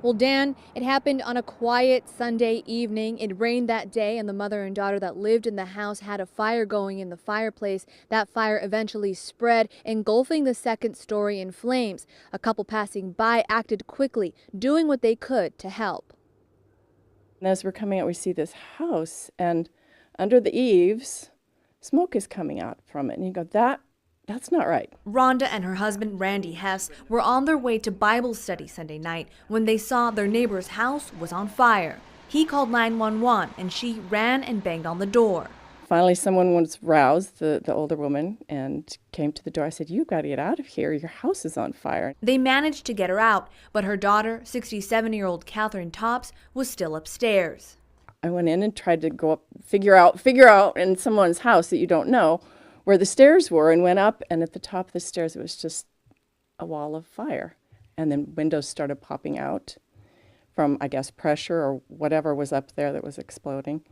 Well, Dan, it happened on a quiet Sunday evening. It rained that day, and the mother and daughter that lived in the house had a fire going in the fireplace. That fire eventually spread, engulfing the second story in flames. A couple passing by acted quickly, doing what they could to help. And as we're coming out, we see this house, and under the eaves, smoke is coming out from it. And you go, that's not right. Rhonda and her husband, Randy Hess, were on their way to Bible study Sunday night when they saw their neighbor's house was on fire. He called 911 and she ran and banged on the door. Finally, someone was roused, the older woman, and came to the door. I said, "You've got to get out of here. Your house is on fire." They managed to get her out, but her daughter, 67-year-old Catherine Tops, was still upstairs. I went in and tried to go up, figure out in someone's house that you don't know where the stairs were, and went up, and at the top of the stairs it was just a wall of fire. And then windows started popping out from, I guess, pressure or whatever was up there that was exploding.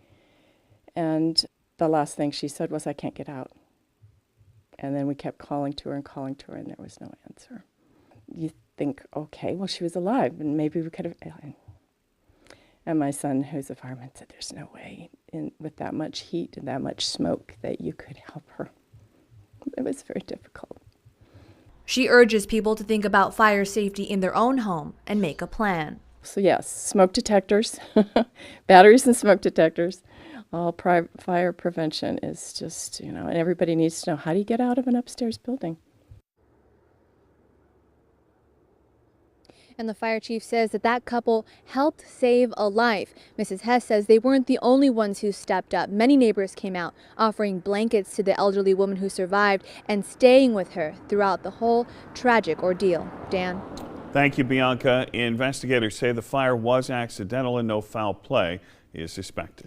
And the last thing she said was, "I can't get out." And then we kept calling to her, and there was no answer. You think, okay, well, she was alive, and maybe we could have... And my son, who's a fireman, said, "There's no way with that much heat and that much smoke that you could help her." It was very difficult. She urges people to think about fire safety in their own home and make a plan. So yes, smoke detectors, batteries and smoke detectors. All fire prevention is just, and everybody needs to know, how do you get out of an upstairs building? And the fire chief says that couple helped save a life. Mrs. Hess says they weren't the only ones who stepped up. Many neighbors came out, offering blankets to the elderly woman who survived and staying with her throughout the whole tragic ordeal. Dan? Thank you, Bianca. Investigators say the fire was accidental and no foul play is suspected.